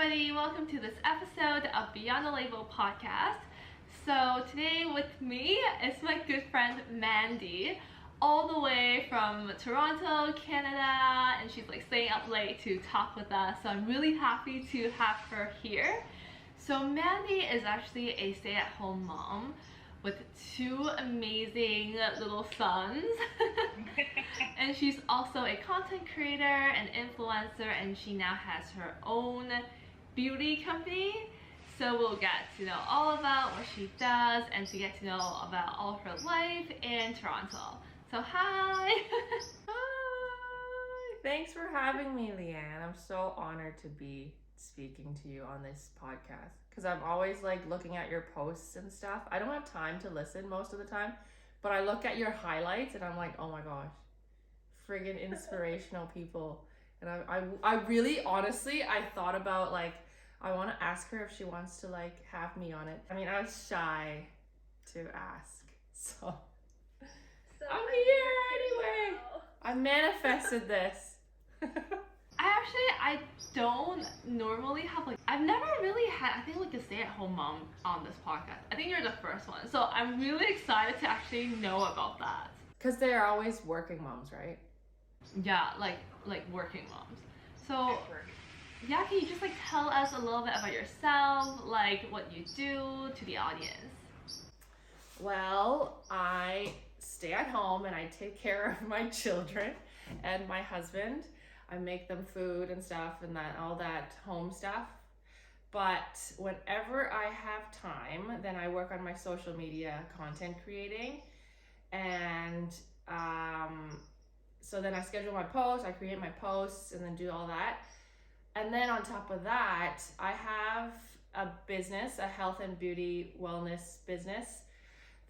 everybody, welcome to this episode of Beyond the Label podcast. So today with me is my good friend Mandee, all the way from Toronto, Canada, and she's like staying up late to talk with us, so I'm really happy to have her here. So Mandee is actually a stay-at-home mom with two amazing little sons. And she's also a content creator and influencer, and she now has her own beauty company. So we'll get to know all about what she does and to get to know about all her life in Toronto. So hi! Hi! Thanks for having me, Leanne. I'm so honored to be speaking to you on this podcast because I'm always like looking at your posts and stuff. I don't have time to listen most of the time, but I look at your highlights and I'm like, oh my gosh, friggin' inspirational people. And I really honestly, I thought about like, I want to ask her if she wants to like have me on it. I mean, I was shy to ask, so I'm here anyway. I manifested this. I don't normally have like, I've never really had, I think like a stay-at-home mom on this podcast. I think you're the first one. So I'm really excited to actually know about that. Because they're always working moms, right? Yeah, like working moms. So yeah, can you just like tell us a little bit about yourself, like what you do to the audience? Well, I stay at home and I take care of my children and my husband. I make them food and stuff and that all that home stuff. But whenever I have time, then I work on my social media content creating. And so then I schedule my posts, I create my posts and then do all that. And then on top of that, I have a business, a health and beauty wellness business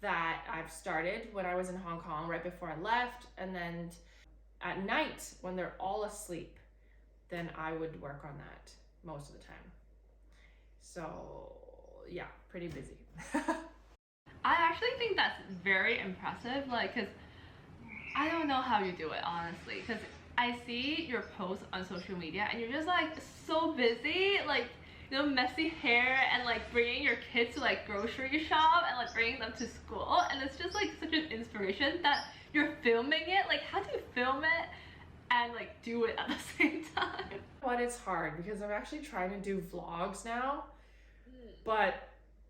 that I've started when I was in Hong Kong right before I left. And then at night when they're all asleep, then I would work on that most of the time. So yeah, pretty busy. I actually think that's very impressive, like, because I don't know how you do it, honestly, because I see your posts on social media and you're just like so busy, like, you know, messy hair and like bringing your kids to like grocery shop and like bringing them to school, and it's just like such an inspiration that you're filming it. Like, how do you film it and like do it at the same time? But it's hard because I'm actually trying to do vlogs now, but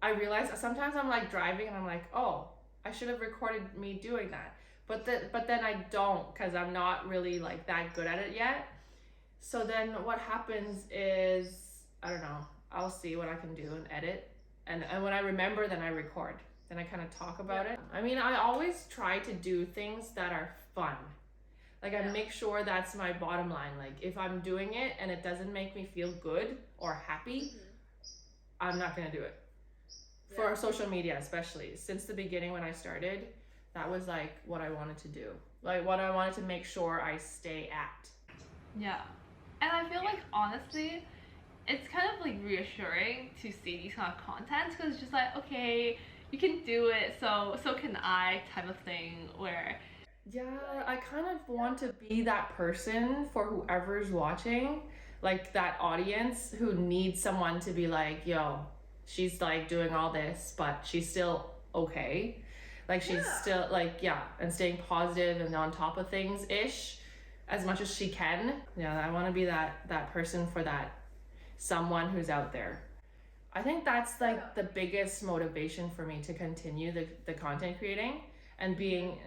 I realize sometimes I'm like driving and I'm like, oh, I should have recorded me doing that, but then I don't because I'm not really like that good at it yet. So then what happens is, I don't know, I'll see what I can do and edit, and when I remember, then I record, then I kind of talk about it. I mean, I always try to do things that are fun. Like, I make sure that's my bottom line. Like, if I'm doing it and it doesn't make me feel good or happy, I'm not gonna do it. For social media, especially since the beginning when I started, that was like what I wanted to do, like what I wanted to make sure I stay at. Yeah, and I feel like honestly it's kind of like reassuring to see these kind of content, because it's just like, okay, you can do it, so can I, type of thing. Where yeah, I kind of want to be that person for whoever's watching, like that audience who needs someone to be like, yo, she's like doing all this but she's still okay, like she's still like, and staying positive and on top of things ish as much as she can. I want to be that person for that someone who's out there. I think that's like the biggest motivation for me to continue the content creating and being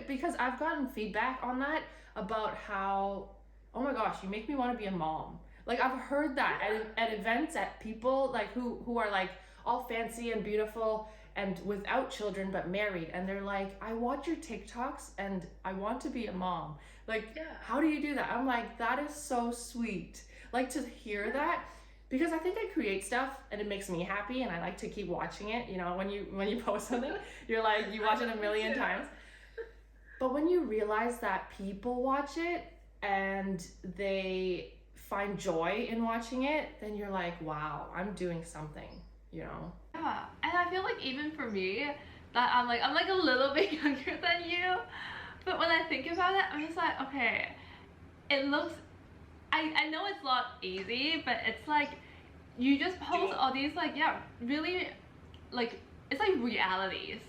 because I've gotten feedback on that about how, oh my gosh, you make me want to be a mom. Like, I've heard that at events, at people like who are like all fancy and beautiful and without children but married, and they're like, I watch your TikToks and I want to be a mom. Like, how do you do that? I'm like, that is so sweet. Like, to hear that, because I think I create stuff and it makes me happy and I like to keep watching it. You know, when you post something, you're like, you watch it a million times. But when you realize that people watch it and they find joy in watching it, then you're like, wow, I'm doing something, you know? Yeah, and I feel like even for me, that I'm like a little bit younger than you, but when I think about it, I'm just like, okay, it looks I know it's not easy, but it's like you just post all these like really like it's like realities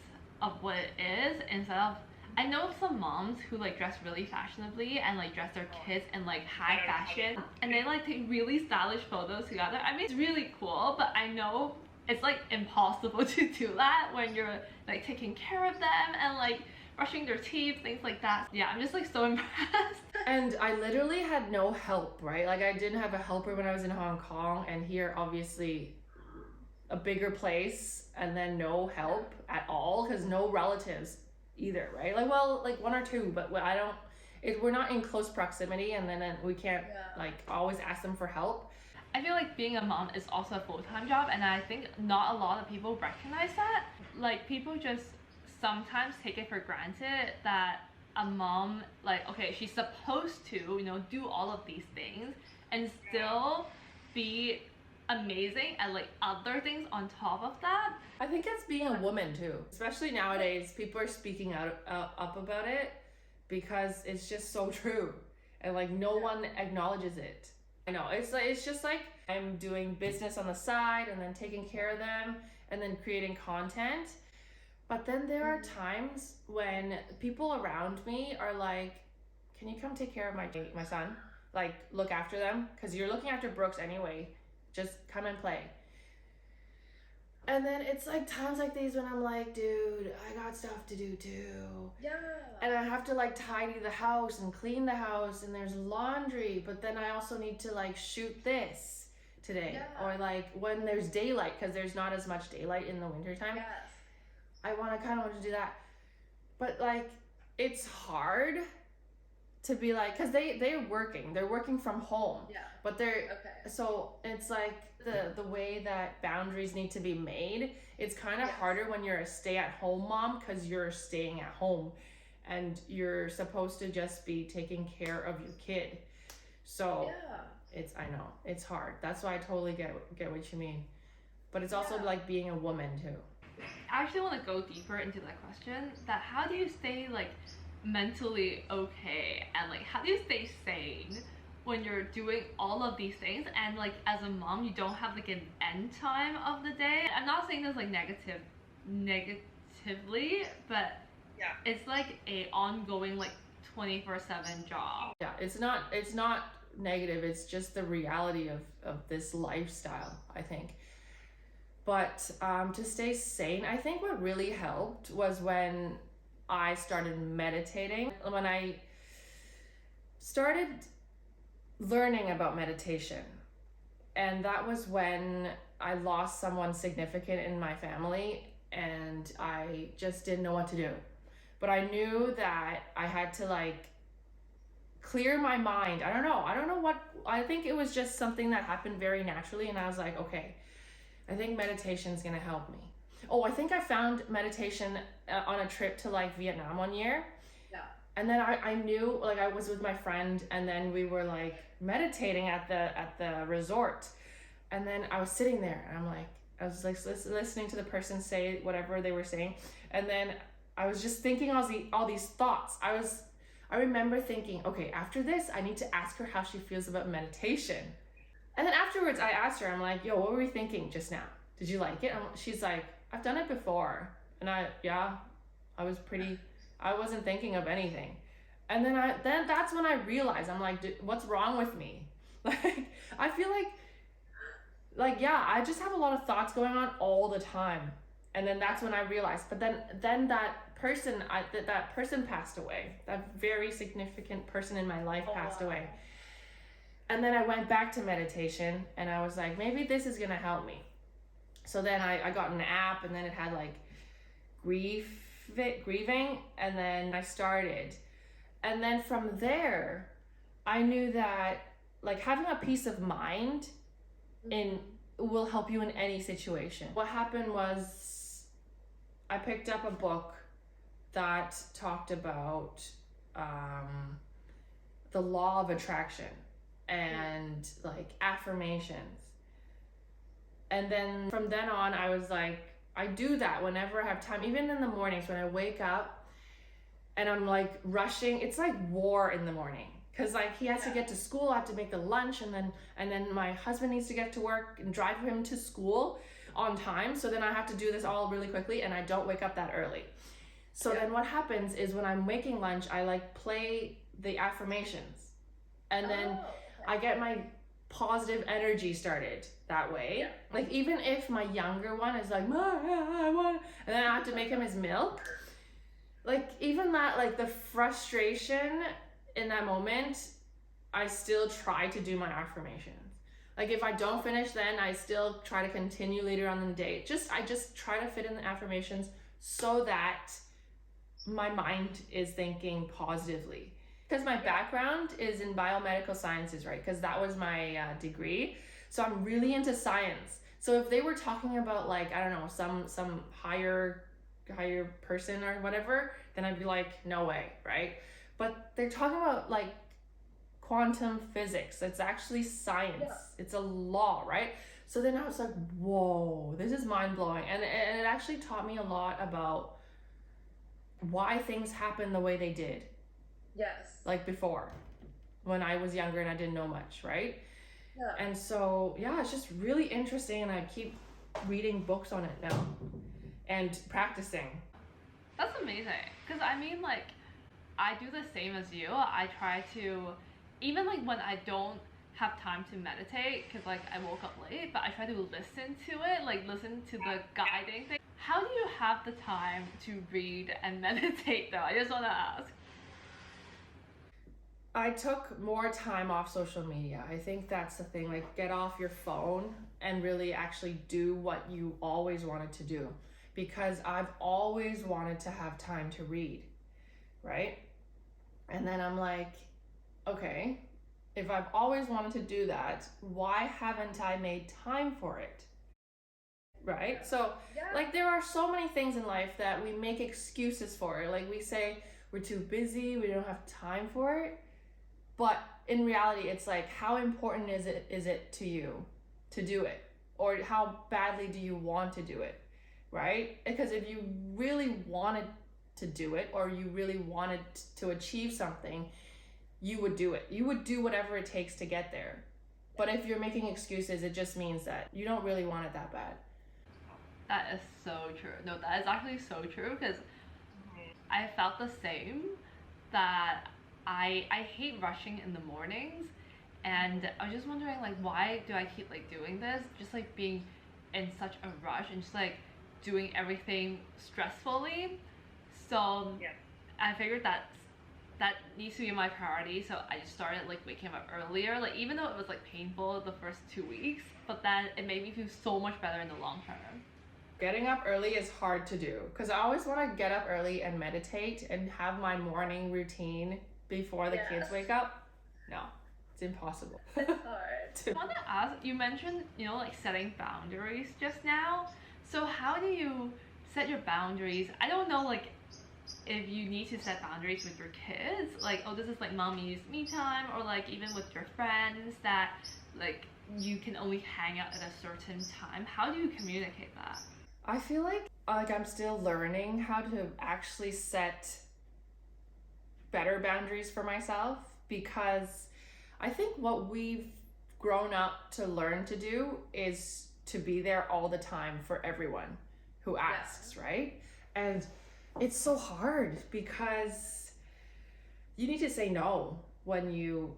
of what it is instead of I know some moms who like dress really fashionably and like dress their kids in like high fashion and they like take really stylish photos together. I mean it's really cool, but I know it's like impossible to do that when you're like taking care of them and like brushing their teeth, things like that. Yeah, I'm just like so impressed. And I literally had no help, right? Like I didn't have a helper when I was in Hong Kong, and here obviously a bigger place, and then no help at all because no relatives either, right? Like, well, like one or two, but I don't, we're not in close proximity, and then we can't like always ask them for help. I feel like being a mom is also a full-time job, and I think not a lot of people recognize that. Like people just sometimes take it for granted that a mom, like, okay, she's supposed to, you know, do all of these things and still be amazing at like other things on top of that. I think it's being a woman too, especially nowadays. People are speaking out up about it because it's just so true, and like no one acknowledges it. I know it's just like I'm doing business on the side and then taking care of them and then creating content. But then there are times when people around me are like, can you come take care of my son? Like look after them because you're looking after Brooks anyway. Just come and play. And then it's like times like these when I'm like, dude, I got stuff to do too. Yeah. And I have to like tidy the house and clean the house, and there's laundry, but then I also need to like shoot this today. Yeah. Or like when there's daylight, because there's not as much daylight in the wintertime. Yes. I kind of want to do that. But like, it's hard to be like, because they're working from home. Yeah. But they're, Okay. so it's like the way that boundaries need to be made, it's kind of harder when you're a stay-at-home mom because you're staying at home and you're supposed to just be taking care of your kid. So I know, it's hard. That's why I totally get what you mean. But it's also like being a woman too. I actually want to go deeper into that question, that how do you stay like mentally okay and like how do you stay sane when you're doing all of these things and like as a mom you don't have like an end time of the day? I'm not saying this like negatively, but it's like a ongoing like 24/7 job. Yeah, it's not negative, it's just the reality of this lifestyle, I think. But to stay sane, I think what really helped was when I started meditating. When I started learning about meditation, and that was when I lost someone significant in my family and I just didn't know what to do. But I knew that I had to like clear my mind. I don't know what, I think it was just something that happened very naturally, and I was like, okay, I think meditation is gonna help me. Oh, I think I found meditation on a trip to like Vietnam one year. Yeah. And then I knew, like I was with my friend and then we were like meditating at the resort. And then I was sitting there and I was like listening to the person say whatever they were saying. And then I was just thinking all these thoughts. I remember thinking, okay, after this, I need to ask her how she feels about meditation. And then afterwards I asked her, I'm like, yo, what were we thinking just now? Did you like it? She's like, I've done it before. And I wasn't thinking of anything. And then that's when I realized, I'm like, what's wrong with me? Like, I feel like, yeah, I just have a lot of thoughts going on all the time. And then that's when I realized, but then that person passed away. That very significant person in my life passed away. And then I went back to meditation and I was like, maybe this is gonna help me. So then I got an app and then it had like grieving, and then I started. And then from there, I knew that like having a peace of mind will help you in any situation. What happened was I picked up a book that talked about the law of attraction and like affirmations. And then from then on, I was like, I do that whenever I have time, even in the mornings when I wake up and I'm like rushing. It's like war in the morning. because like he has to get to school, I have to make the lunch, and then my husband needs to get to work and drive him to school on time. So then I have to do this all really quickly, and I don't wake up that early. So then what happens is when I'm making lunch, I like play the affirmations, and then I get my positive energy started that way. Like even if my younger one is like, I want, and then I have to make him his milk. Like even that, like the frustration in that moment, I still try to do my affirmations. Like if I don't finish, then I still try to continue later on in the day. I just try to fit in the affirmations so that my mind is thinking positively. Because my background is in biomedical sciences, right? Because that was my degree. So I'm really into science. So if they were talking about like, I don't know, some higher person or whatever, then I'd be like, no way, right? But they're talking about like quantum physics. It's actually science. It's a law, right? So then I was like, whoa, this is mind-blowing. And it actually taught me a lot about why things happen the way they did. Like before, when I was younger and I didn't know much, right? And so it's just really interesting, and I keep reading books on it now and practicing. That's amazing, because I mean, like, I do the same as you. I try to, even like when I don't have time to meditate, because like I woke up late, but I try to listen to it, like listen to the guiding thing. How do you have the time to read and meditate though? I just want to ask. I took more time off social media. I think that's the thing, like get off your phone and really actually do what you always wanted to do, because I've always wanted to have time to read, right? And then I'm like, okay, if I've always wanted to do that, why haven't I made time for it? Right? So like there are so many things in life that we make excuses for. Like we say we're too busy, we don't have time for it. But in reality, it's like, how important is it to you to do it? Or how badly do you want to do it, right? Because if you really wanted to do it, or you really wanted to achieve something, you would do it. You would do whatever it takes to get there. But if you're making excuses, it just means that you don't really want it that bad. That is so true. No, that is actually so true, because I felt the same, that I hate rushing in the mornings, and I was just wondering like, why do I keep like doing this, just like being in such a rush and just like doing everything stressfully. So I figured that needs to be my priority, so I just started like waking up earlier, like even though it was like painful the first 2 weeks, but then it made me feel so much better in the long term. Getting up early is hard to do, because I always want to get up early and meditate and have my morning routine before the kids wake up. No, it's impossible. It's hard. I want to ask, you mentioned, like setting boundaries just now. So how do you set your boundaries? I don't know, like, if you need to set boundaries with your kids, like, oh, this is like mommy's me time, or like even with your friends that like you can only hang out at a certain time. How do you communicate that? I feel like I'm still learning how to actually set better boundaries for myself, because I think what we've grown up to learn to do is to be there all the time for everyone who asks, right? And it's so hard, because you need to say no when you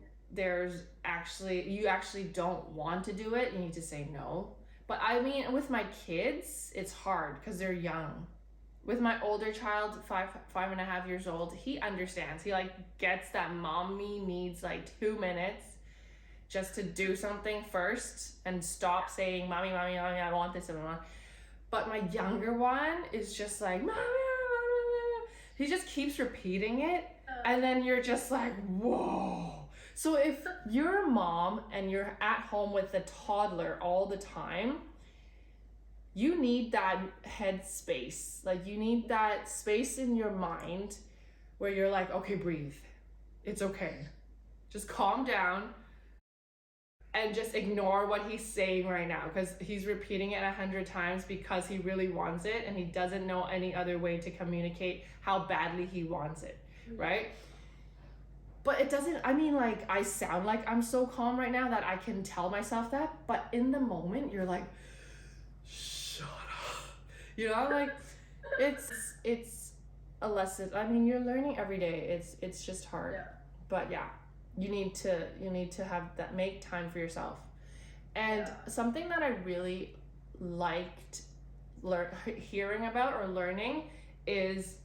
actually don't want to do it. You need to say no. But I mean, with my kids, it's hard because they're young. With my older child, 5.5 years old, he understands. He like gets that mommy needs like 2 minutes just to do something first and stop saying, mommy, I want this and I want. But my younger one is just like, mommy, he just keeps repeating it. And then you're just like, whoa. So if you're a mom and you're at home with a toddler all the time, you need that head space. Like you need that space in your mind where you're like, okay, breathe. It's okay. Just calm down and just ignore what he's saying right now, because he's repeating it 100 times because he really wants it and he doesn't know any other way to communicate how badly he wants it, right? But it doesn't, I mean, like, I sound like I'm so calm right now that I can tell myself that, but in the moment, you're like, shut up. You know, like, it's a lesson. I mean, you're learning every day. It's just hard. Yeah. But yeah, you need to have that, make time for yourself. And something that I really liked hearing about or learning is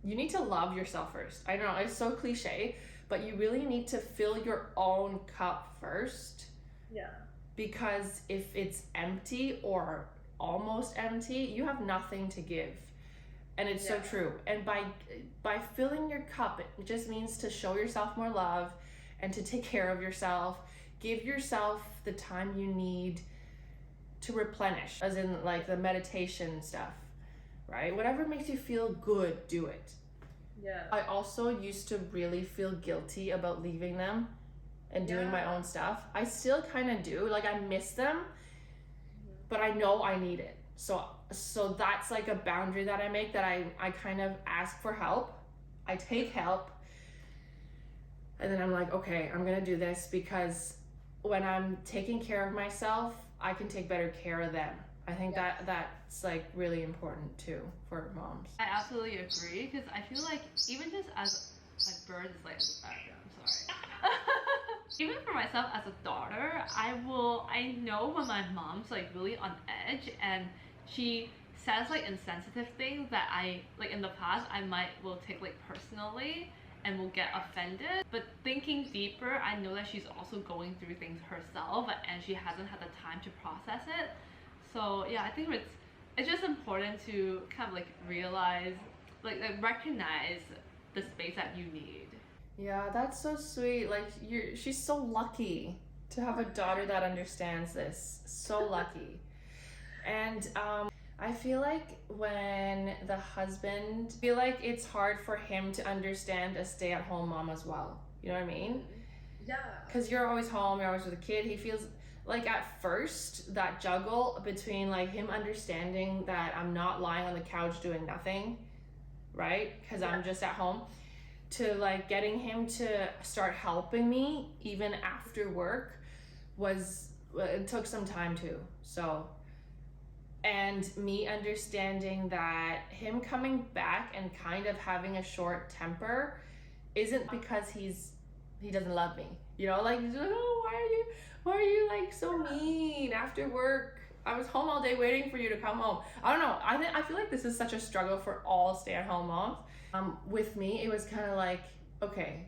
you need to love yourself first. I know it's so cliche, but you really need to fill your own cup first. Yeah. Because if it's empty or almost empty, you have nothing to give. And it's so true. And by filling your cup, it just means to show yourself more love and to take care of yourself. Give yourself the time you need to replenish, as in like the meditation stuff, right? Whatever makes you feel good, do it. Yeah. I also used to really feel guilty about leaving them and doing my own stuff. I still kind of do. Like, I miss them, but I know I need it. So that's like a boundary that I make, that I kind of ask for help. I take help. And then I'm like, okay, I'm going to do this, because when I'm taking care of myself, I can take better care of them. I think that's like really important too for moms. I absolutely agree, because I feel like even just as my bird is like in the background, I'm sorry. Even for myself as a daughter, I know when my mom's like really on edge and she says like insensitive things that I like in the past I will take like personally and will get offended. But thinking deeper, I know that she's also going through things herself and she hasn't had the time to process it. So yeah, I think it's just important to kind of like realize, like recognize the space that you need. Yeah, that's so sweet. Like, she's so lucky to have a daughter that understands this. So lucky. And I feel like when the husband, I feel like it's hard for him to understand a stay-at-home mom as well. You know what I mean? Yeah. Because you're always home, you're always with a kid. He feels like at first that juggle between like him understanding that I'm not lying on the couch doing nothing, right? Because I'm just at home, to like getting him to start helping me even after work it took some time too. So, and me understanding that him coming back and kind of having a short temper isn't because he doesn't love me, you know, like he's like, oh, why are you like so mean after work? I was home all day waiting for you to come home. I don't know, I feel like this is such a struggle for all stay-at-home moms. With me, it was kind of like, okay,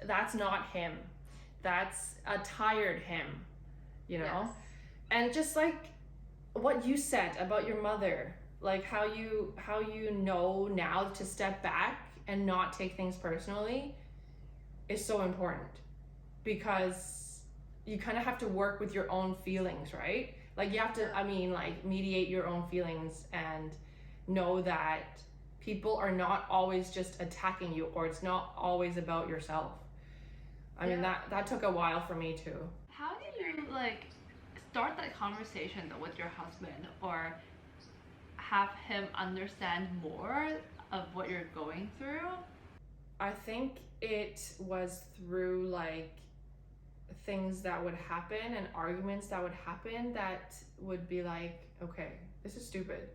that's not him. That's a tired him, you know? Yes. And just like what you said about your mother, like how you know now to step back and not take things personally is so important, because you kind of have to work with your own feelings, right? Like you have to, I mean, like mediate your own feelings and know that people are not always just attacking you, or it's not always about yourself. I mean, that took a while for me too. How do you like start that conversation though with your husband, or have him understand more of what you're going through? I think it was through like things that would happen and arguments that would happen that would be like, okay, this is stupid.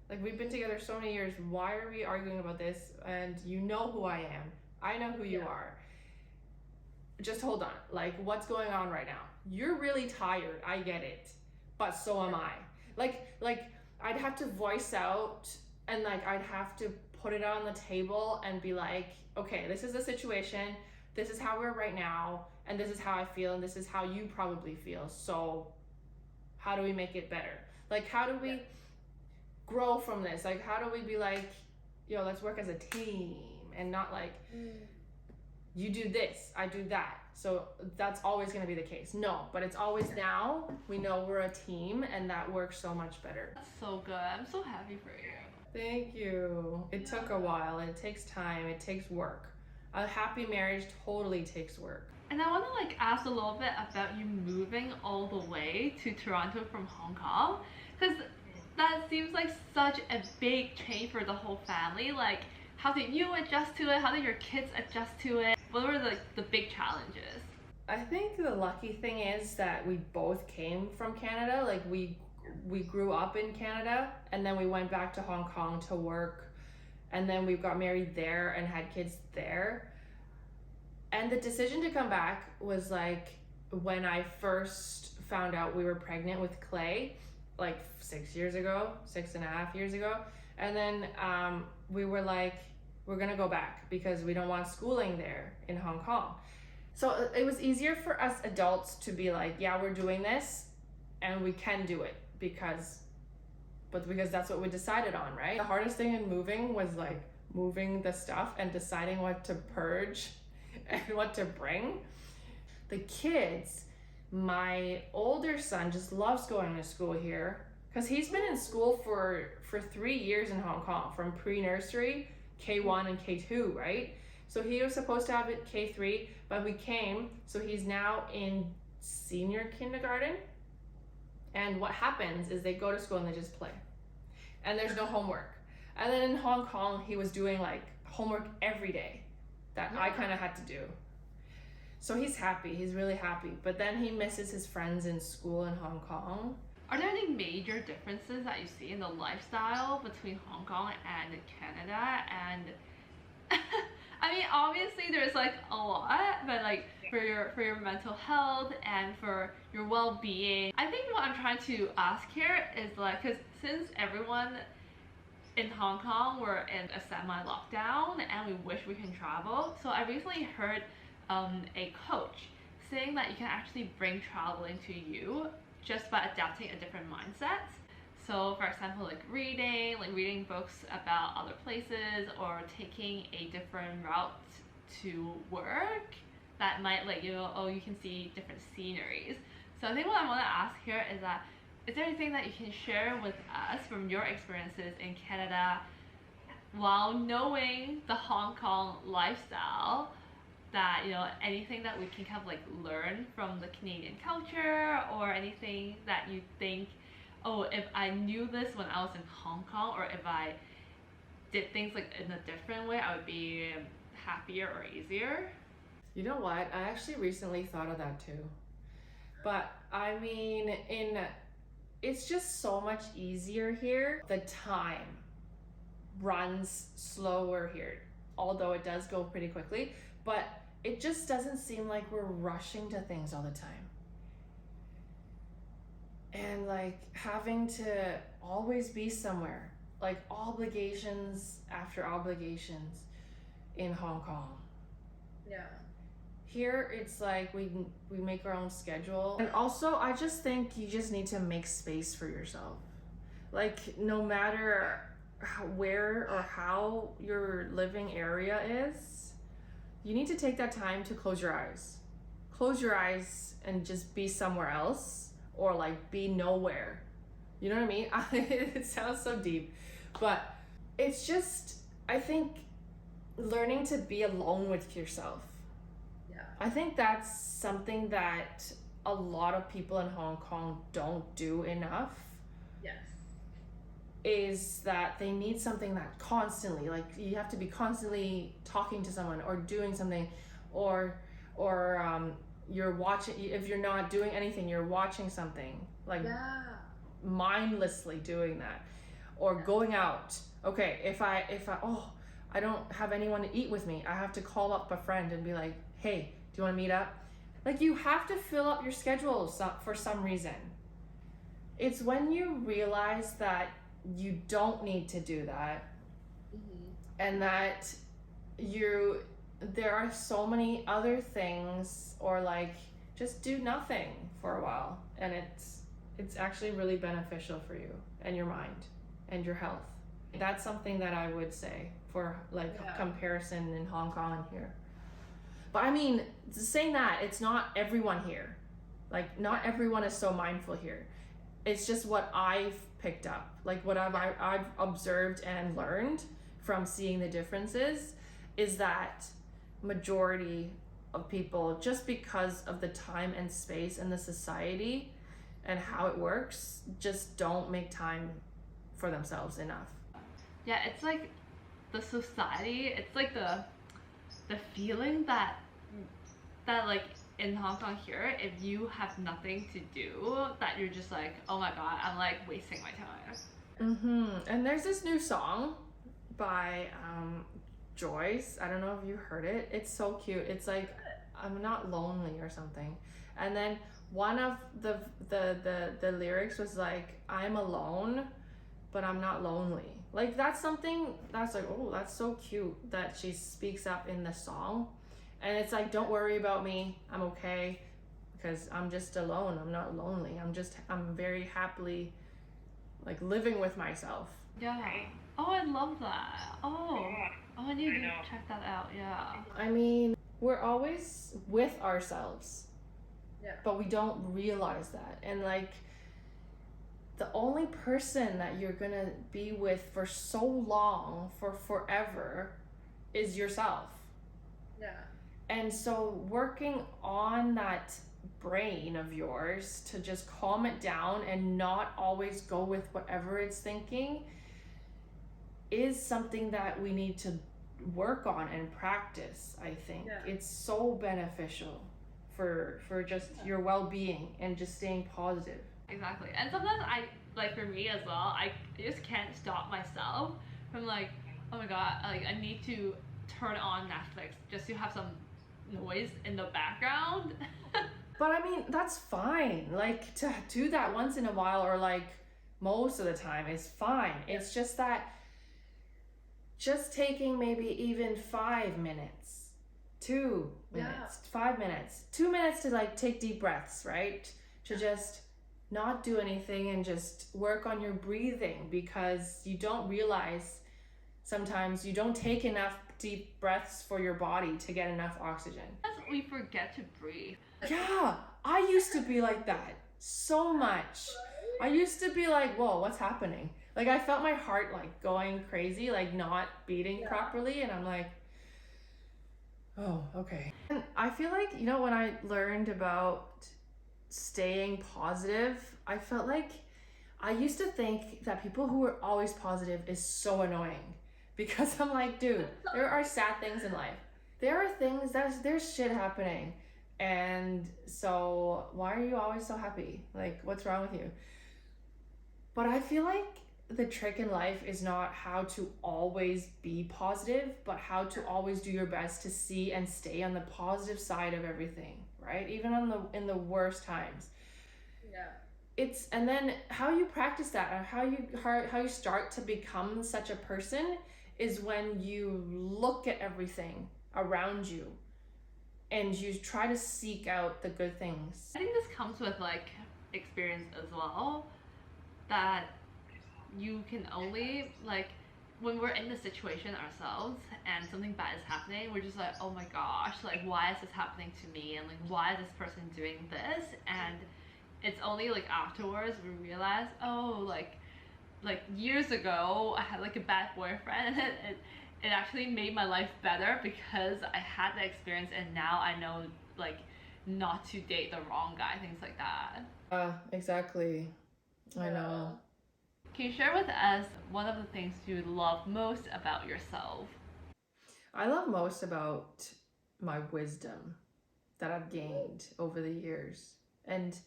Like, we've been together so many years, why are we arguing about this? And you know who I am. I know who you are. Just hold on. Like, what's going on right now? You're really tired. I get it. But so am I. Like I'd have to voice out, and like I'd have to put it on the table and be like, okay, this is the situation. This is how we're right now. And this is how I feel. And this is how you probably feel. So how do we make it better? Like, how do we grow from this? Like, how do we be like, yo, let's work as a team, and not like you do this, I do that, so that's always going to be the case. No, but it's always now we know we're a team, and that works so much better. That's so good. I'm so happy for you. Thank you. It took a while, and it takes time, it takes work. A happy marriage totally takes work. And I want to like ask a little bit about you moving all the way to Toronto from Hong Kong, because that seems like such a big change for the whole family. Like, how did you adjust to it? How did your kids adjust to it? What were the big challenges? I think the lucky thing is that we both came from Canada. Like we grew up in Canada, and then we went back to Hong Kong to work, and then we got married there and had kids there. And the decision to come back was like when I first found out we were pregnant with Clay, like 6.5 years ago. And then we were like, we're gonna go back because we don't want schooling there in Hong Kong. So it was easier for us adults to be like, yeah, we're doing this and we can do it because that's what we decided on, right? The hardest thing in moving was like moving the stuff and deciding what to purge and what to bring. The kids, my older son just loves going to school here because he's been in school for 3 years in Hong Kong, from pre-nursery, K1 and K2, right? So he was supposed to have it K3, but we came, so he's now in senior kindergarten. And what happens is they go to school and they just play. And there's no homework. And then in Hong Kong, he was doing like homework every day that I kind of had to do. So he's happy, he's really happy. But then he misses his friends in school in Hong Kong. Are there any major differences that you see in the lifestyle between Hong Kong and Canada? And I mean, obviously there's like a lot, but like for your mental health and for your well-being, I think what I'm trying to ask here is like, because since everyone in Hong Kong we're in a semi-lockdown and we wish we can travel, so I recently heard a coach saying that you can actually bring traveling to you just by adapting a different mindset. So for example, like reading books about other places, or taking a different route to work that might let you know, oh, you can see different sceneries. So I think what I want to ask here is that, is there anything that you can share with us from your experiences in Canada while knowing the Hong Kong lifestyle, that, you know, anything that we can kind of like learn from the Canadian culture, or anything that you think, oh, if I knew this when I was in Hong Kong, or if I did things like in a different way, I would be happier or easier? You know what? I actually recently thought of that too. But I mean, it's just so much easier here. The time runs slower here, although it does go pretty quickly, but it just doesn't seem like we're rushing to things all the time. And like having to always be somewhere, like obligations after obligations in Hong Kong. Yeah. Here it's like we make our own schedule. And also I just think you just need to make space for yourself. Like no matter where or how your living area is, you need to take that time to close your eyes. Close your eyes and just be somewhere else, or like be nowhere. You know what I mean? It sounds so deep, but it's just, I think, learning to be alone with yourself. Yeah. I think that's something that a lot of people in Hong Kong don't do enough. Yes. Is that they need something that constantly, like you have to be constantly talking to someone or doing something, or you're watching, if you're not doing anything, you're watching something, like mindlessly doing that, or going out. Okay, if I I don't have anyone to eat with me, I have to call up a friend and be like, hey, do you want to meet up? Like you have to fill up your schedule for some reason. It's when you realize that you don't need to do that, and that there are so many other things, or like just do nothing for a while, and it's actually really beneficial for you and your mind and your health. That's something that I would say for like a comparison in Hong Kong and here. But I mean, saying that, it's not everyone here. Like not everyone is so mindful here. It's just what I've picked up, like what I've observed and learned from seeing the differences, is that majority of people, just because of the time and space and the society and how it works, just don't make time for themselves enough. Yeah, it's like the society, it's like the feeling that like in Hong Kong here, if you have nothing to do, that you're just like, oh my god, I'm like wasting my time. And there's this new song by Joyce. I don't know if you heard it. It's so cute. It's like, I'm not lonely or something. And then one of the lyrics was like, I'm alone, but I'm not lonely. Like, that's something that's like, oh, that's so cute that she speaks up in the song. And it's like, don't worry about me, I'm okay, because I'm just alone, I'm not lonely, I'm very happily like living with myself. Yeah. Oh, I love that. Oh, I need to check that out. Yeah. I mean, we're always with ourselves, but we don't realize that. And like, the only person that you're gonna be with for so long, for forever, is yourself. And so working on that brain of yours to just calm it down and not always go with whatever it's thinking is something that we need to work on and practice, I think. It's so beneficial for just your well-being and just staying positive. Exactly. And sometimes I, like for me as well, I just can't stop myself from like, oh my god, like I need to turn on Netflix just to have some noise in the background. But I mean, that's fine. Like, to do that once in a while, or like most of the time, is fine. It's just that just taking maybe even 5 minutes, 2 minutes, 5 minutes, 2 minutes to like take deep breaths, right? To just not do anything and just work on your breathing, because you don't realize sometimes you don't take enough deep breaths for your body to get enough oxygen. We forget to breathe. Yeah, I used to be like that so much. I used to be like, whoa, what's happening? Like, I felt my heart like going crazy, like not beating properly, and I'm like, oh, okay. And I feel like, you know, when I learned about staying positive, I felt like I used to think that people who were always positive is so annoying, because I'm like, dude, there are sad things in life. There are things there's shit happening. And so why are you always so happy? Like, what's wrong with you? But I feel like the trick in life is not how to always be positive, but how to always do your best to see and stay on the positive side of everything, right? Even in the worst times. It's, and then how you practice that, and how you start to become such a person, is when you look at everything around you and you try to seek out the good things. I think this comes with like experience as well, that you can only, like, when we're in the situation ourselves and something bad is happening, we're just like, oh my gosh, like, why is this happening to me, and like, why is this person doing this? And it's only like afterwards we realize, oh, like years ago I had like a bad boyfriend, and it actually made my life better because I had that experience, and now I know like not to date the wrong guy, things like that. Exactly. I know. Can you share with us one of the things you love most about yourself? I love most about my wisdom that I've gained over the years. And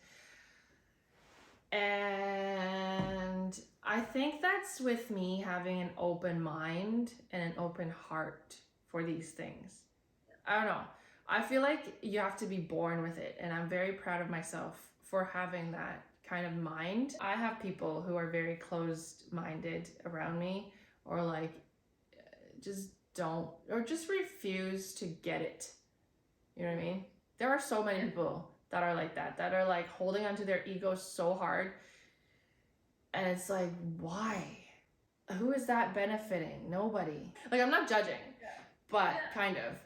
I think that's with me having an open mind and an open heart for these things. I don't know. I feel like you have to be born with it, and I'm very proud of myself for having that kind of mind. I have people who are very closed-minded around me, or like just don't, or just refuse to get it. You know what I mean? There are so many people that are like that are like holding onto their egos so hard, and it's like, why? Who is that benefiting? Nobody. Like, I'm not judging, but kind of.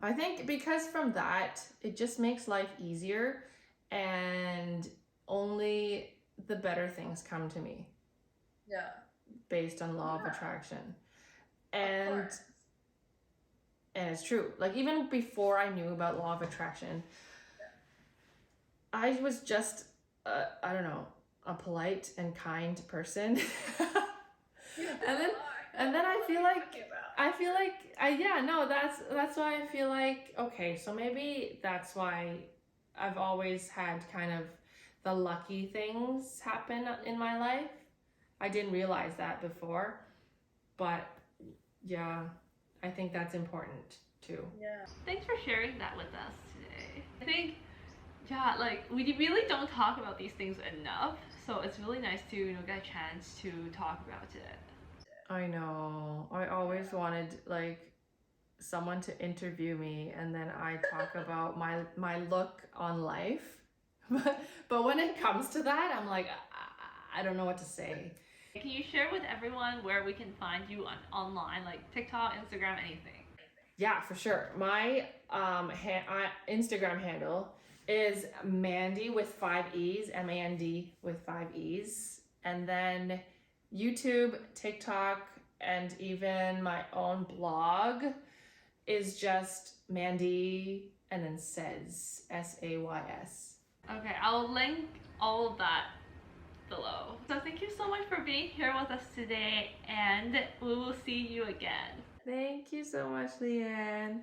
I think because from that, it just makes life easier, and only the better things come to me. Based on law of attraction. And it's true. Like, even before I knew about law of attraction, I was just I don't know, a polite and kind person. And then I feel like yeah, no, that's why I feel like, okay, so maybe that's why I've always had kind of the lucky things happen in my life. I didn't realize that before, but yeah, I think that's important too. Yeah. Thanks for sharing that with us today. I think, yeah, like we really don't talk about these things enough, so it's really nice to get a chance to talk about it. I know. I always wanted like someone to interview me and then I talk about my look on life. But when it comes to that, I'm like I don't know what to say. Can you share with everyone where we can find you online, like TikTok, Instagram, anything? Yeah, for sure. My Instagram handle is Mandee with 5 E's, Mand with 5 E's. And then YouTube, TikTok, and even my own blog is just Mandee and then says, Says. Okay, I'll link all of that below. So thank you so much for being here with us today, and we will see you again. Thank you so much, Leanne.